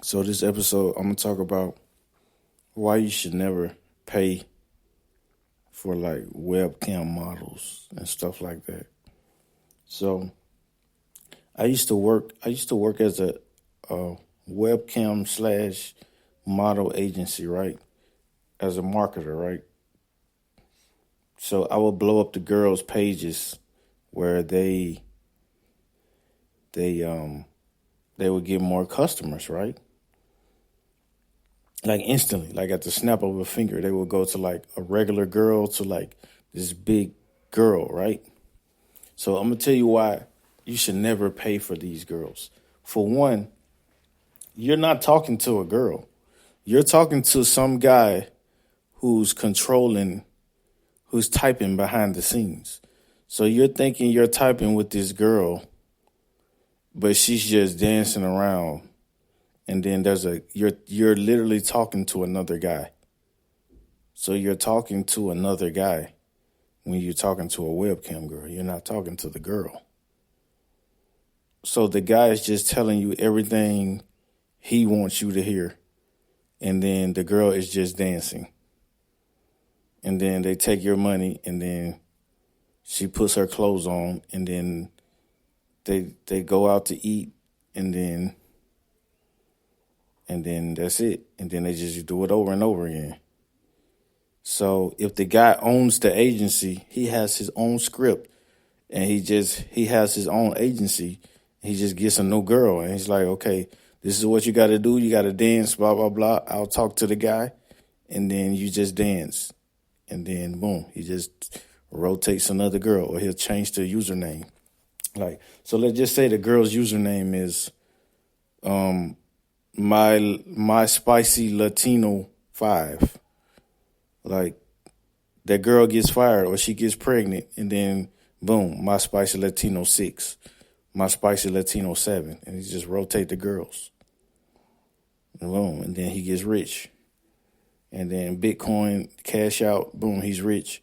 So this episode, I'm gonna talk about why you should never pay for like webcam models and stuff like that. So I used to work. As a webcam slash model agency, right? As a marketer, right? So I would blow up the girls' pages where they would get more customers, right? Like instantly, like at the snap of a finger, they would go to like a regular girl to like this big girl, right? So I'm gonna tell you why you should never pay for these girls. For one, you're not talking to a girl. You're talking to some guy who's who's typing behind the scenes. So you're thinking you're typing with this girl, but she's just dancing around. And then you're literally talking to another guy. So you're talking to another guy when you're talking to a webcam girl. You're not talking to the girl. So the guy is just telling you everything he wants you to hear. And then the girl is just dancing. And then they take your money, and then she puts her clothes on, and then they go out to eat, and then that's it. And then they just do it over and over again. So if the guy owns the agency, he has his own script, and he has his own agency. He just gets a new girl, and he's like, okay, this is what you got to do. You got to dance, blah, blah, blah. I'll talk to the guy, and then you just dance. And then, boom, he just rotates another girl, or he'll change the username. Like, so let's just say the girl's username is my spicy Latino 5. Like, that girl gets fired or she gets pregnant, and then, boom, my spicy Latino 6, my spicy Latino 7. And he just rotate the girls. And boom, and then he gets rich. And then Bitcoin, cash out, boom, he's rich.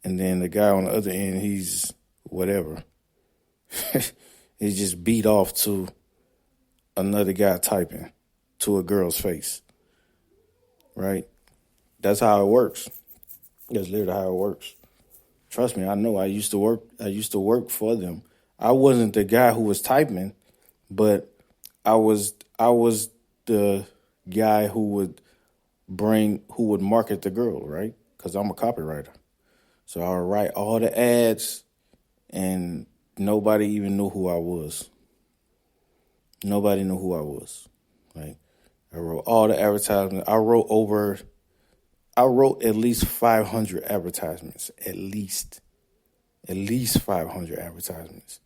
And then the guy on the other end, he's whatever. He's just beat off to another guy typing to a girl's face. Right? That's how it works. That's literally how it works. Trust me, I know. I used to work for them. I wasn't the guy who was typing, but I was the guy who would market the girl, right? Because I'm a copywriter. So I would write all the ads, and nobody even knew who I was. Nobody knew who I was. Right? I wrote all the advertisements. I wrote at least 500 advertisements. At least 500 advertisements.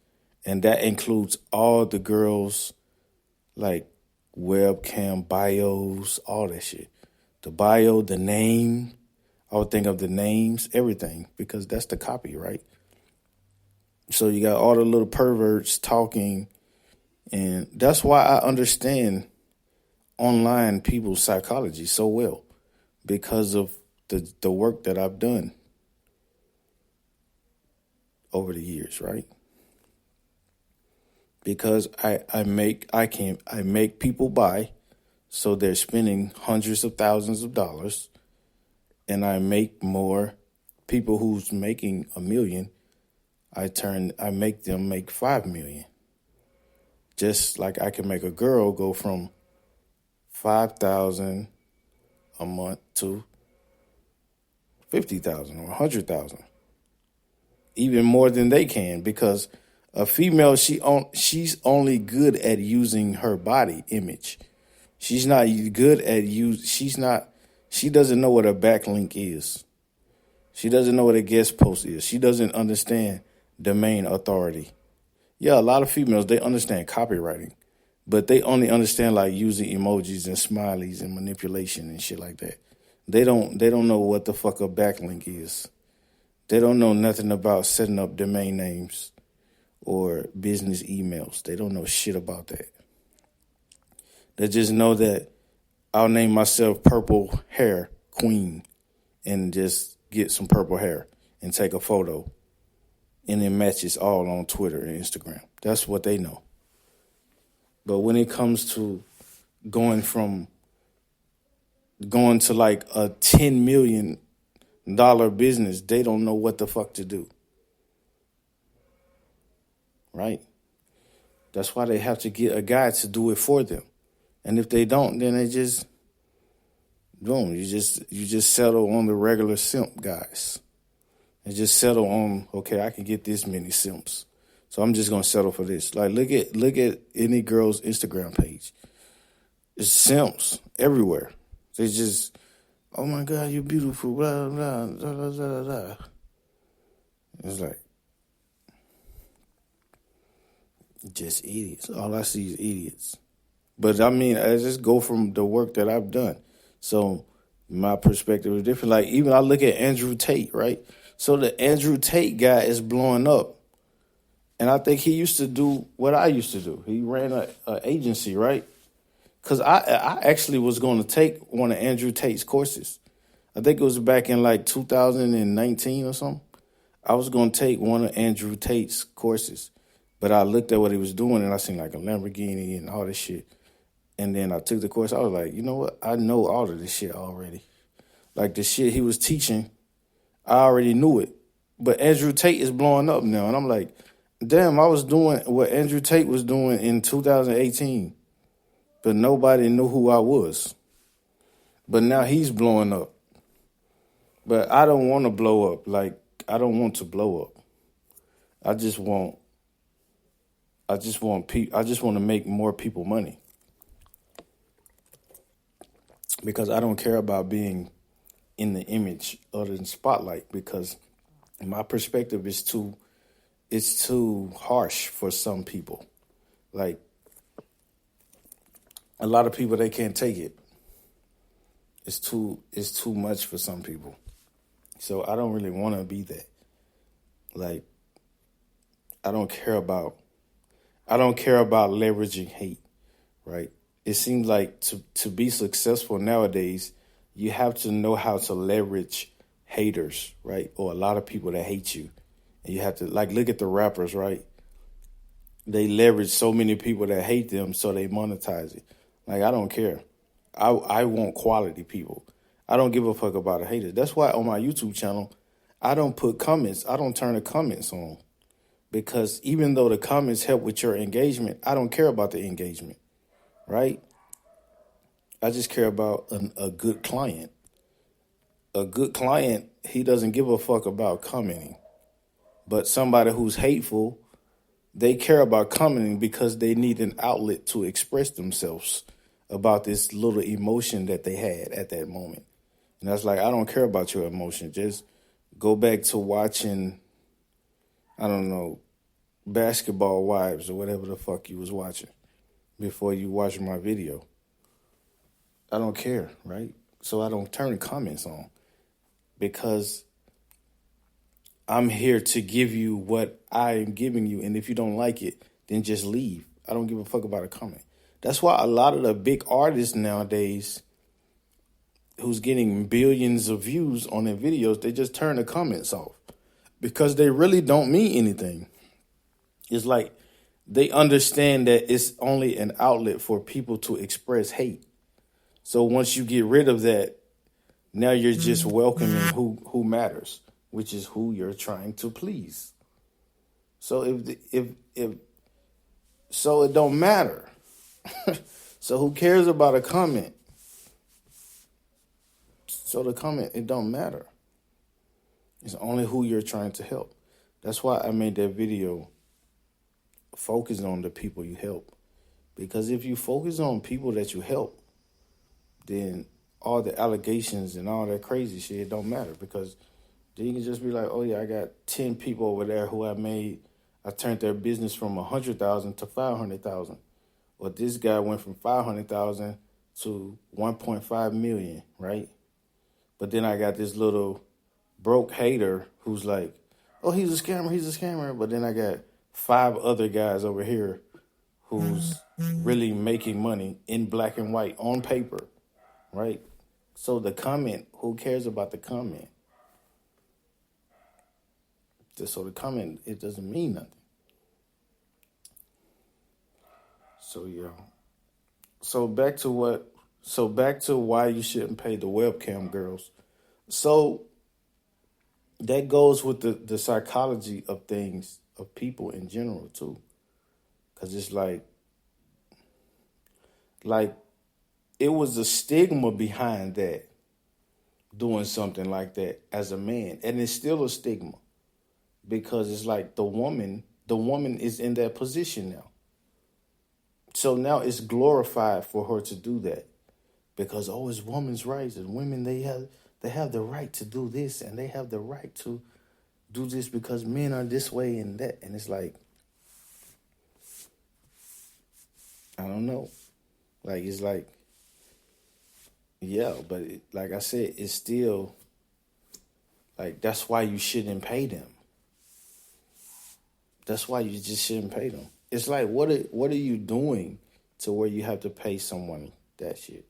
And that includes all the girls, like webcam bios, all that shit. The bio, the name, I would think of the names, everything, because that's the copy, right? So you got all the little perverts talking, and that's why I understand online people's psychology so well, because of the work that I've done over the years, right? Because I make people buy. So they're spending hundreds of thousands of dollars, and I make more people who's making $1 million. I make them make 5 million. Just like I can make a girl go from 5,000 a month to 50,000 or 100,000, even more than they can, because a female, she's only good at using her body image. She's not good at she doesn't know what a backlink is. She doesn't know what a guest post is. She doesn't understand domain authority. Yeah, a lot of females, they understand copywriting, but they only understand like using emojis and smileys and manipulation and shit like that. They don't know what the fuck a backlink is. They don't know nothing about setting up domain names or business emails. They don't know shit about that. They just know that I'll name myself Purple Hair Queen and just get some purple hair and take a photo, and it matches all on Twitter and Instagram. That's what they know. But when it comes to going to like a $10 million business. They don't know what the fuck to do. Right? That's why they have to get a guy to do it for them. And if they don't, then they just boom, you just settle on the regular simp guys. And just settle on, okay, I can get this many simps. So I'm just gonna settle for this. Like look at any girl's Instagram page. It's simps everywhere. They just, oh my God, you're beautiful, blah blah blah blah blah blah. It's like just idiots. All I see is idiots. But I mean, I just go from the work that I've done. So my perspective is different. Like even I look at Andrew Tate, right? So the Andrew Tate guy is blowing up. And I think he used to do what I used to do. He ran an agency, right? Because I actually was going to take one of Andrew Tate's courses. I think it was back in like 2019 or something. I was going to take one of Andrew Tate's courses. But I looked at what he was doing and I seen like a Lamborghini and all this shit. And then I took the course. I was like, you know what? I know all of this shit already. Like the shit he was teaching, I already knew it. But Andrew Tate is blowing up now. And I'm like, damn, I was doing what Andrew Tate was doing in 2018. But nobody knew who I was. But now he's blowing up. But I don't want to blow up. Like, I don't want to blow up. I just want to make more people money. Because I don't care about being in the image or the spotlight, because my perspective is too harsh for some people. Like a lot of people, they can't take it. It's too much for some people. So I don't really want to be that. Like I don't care about leveraging hate, right? It seems like to be successful nowadays, you have to know how to leverage haters, right? Or a lot of people that hate you. And you have to, like, look at the rappers, right? They leverage so many people that hate them, so they monetize it. Like, I don't care. I want quality people. I don't give a fuck about a hater. That's why on my YouTube channel, I don't put comments. I don't turn the comments on. Because even though the comments help with your engagement, I don't care about the engagement. Right? I just care about a good client. A good client, he doesn't give a fuck about commenting. But somebody who's hateful, they care about commenting because they need an outlet to express themselves about this little emotion that they had at that moment. And that's like, I don't care about your emotion. Just go back to watching, I don't know, Basketball Wives or whatever the fuck you was watching before you watch my video. I don't care, right? So I don't turn comments on because I'm here to give you what I am giving you. And if you don't like it, then just leave. I don't give a fuck about a comment. That's why a lot of the big artists nowadays who's getting billions of views on their videos, they just turn the comments off because they really don't mean anything. It's like they understand that it's only an outlet for people to express hate. So once you get rid of that, now you're just welcoming who matters, which is who you're trying to please. So if so it don't matter. So who cares about a comment? So the comment, it don't matter. It's only who you're trying to help. That's why I made that video focused on the people you help. Because if you focus on people that you help, then all the allegations and all that crazy shit, it don't matter. Because then you can just be like, oh yeah, I got 10 people over there who I turned their business from 100,000 to 500,000. Or this guy went from 500,000 to 1.5 million, right? But then I got this little broke hater who's like, oh, he's a scammer. But then I got 5 other guys over here who's really making money in black and white on paper, right? So the comment, who cares about the comment? So the comment, it doesn't mean nothing. So, yeah, So back to what? So back to why you shouldn't pay the webcam girls. So that goes with the psychology of things of people in general too, because it's like it was a stigma behind that, doing something like that as a man, and it's still a stigma because it's like the woman is in that position now. So now it's glorified for her to do that because oh, it's women's rights and women they have the right to do this and they have the right to do this because men are this way and that, and it's like I don't know, like it's like yeah, but like I said, it's still like that's why you shouldn't pay them. That's why you just shouldn't pay them. It's like what are you doing to where you have to pay someone that shit?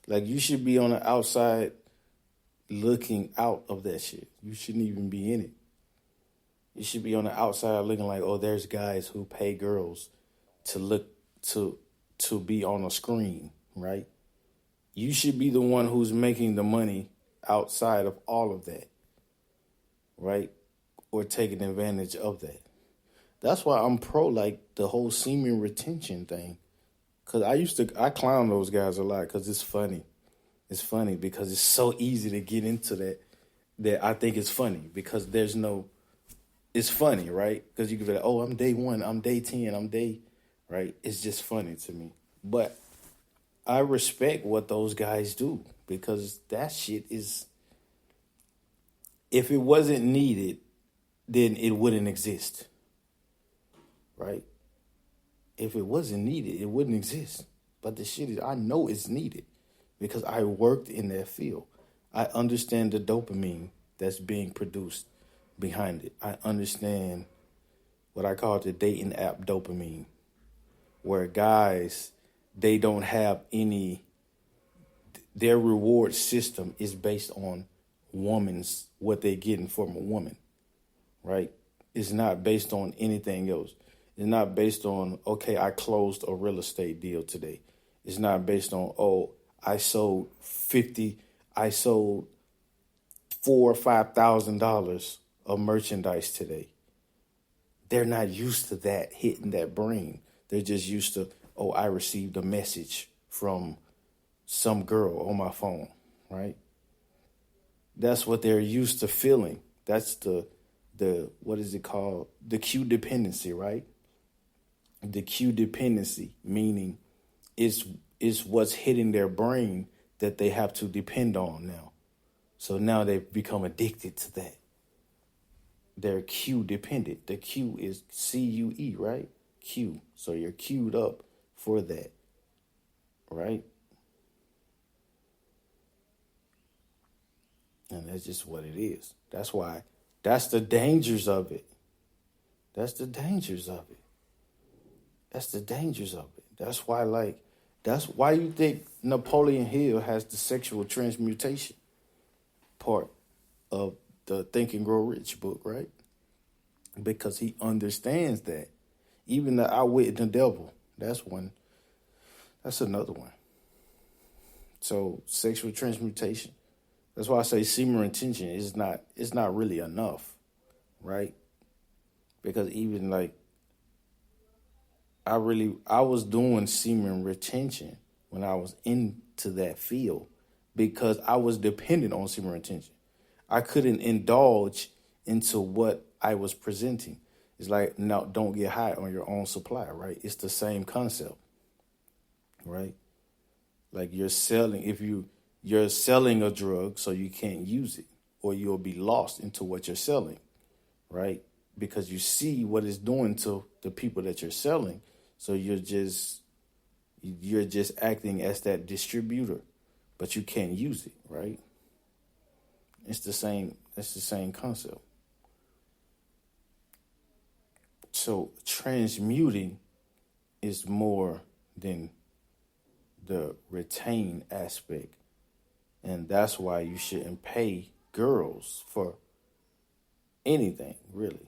Like you should be on the outside looking out of that shit. You shouldn't even be in it. You should be on the outside looking like, oh, there's guys who pay girls to look to to be on a screen, right? You should be the one who's making the money outside of all of that, right? Or taking advantage of that. That's why I'm pro like the whole semen retention thing. Cause I clown those guys a lot because it's funny. It's funny because it's so easy to get into that I think it's funny because it's funny, right? Because you can be like, oh, I'm day 1, I'm day 10, right? It's just funny to me. But I respect what those guys do because that shit is, if it wasn't needed, then it wouldn't exist, right? If it wasn't needed, it wouldn't exist. But the shit is, I know it's needed because I worked in that field. I understand the dopamine that's being produced behind it. I understand what I call the dating app dopamine, where guys, they don't have any, their reward system is based on what they're getting from a woman, right? It's not based on anything else. It's not based on, okay, I closed a real estate deal today. It's not based on, oh, I sold $4,000 or $5,000 of merchandise today. They're not used to that hitting that brain. They're just used to, oh, I received a message from some girl on my phone, right? That's what they're used to feeling. That's the what is it called? The Q dependency, right? The Q dependency, meaning it's what's hitting their brain that they have to depend on now. So now they've become addicted to that. They're Q dependent. The Q is CUE, right? Q. So you're queued up for that, right? And that's just what it is. That's the dangers of it. That's the dangers of it. That's the dangers of it. That's why you think Napoleon Hill has the sexual transmutation part of the Think and Grow Rich book, right? Because he understands that. Even the Outwitting the Devil, that's one. That's another one. So sexual transmutation. That's why I say semen retention it's not really enough, right? Because even like I was doing semen retention when I was into that field because I was dependent on semen retention. I couldn't indulge into what I was presenting. It's like, no, don't get high on your own supply, right? It's the same concept, right? Like you're selling a drug so you can't use it or you'll be lost into what you're selling, right? Because you see what it's doing to the people that you're selling. So you're just acting as that distributor, but you can't use it, right? It's the same concept. So transmuting is more than the retain aspect. And that's why you shouldn't pay girls for anything, really.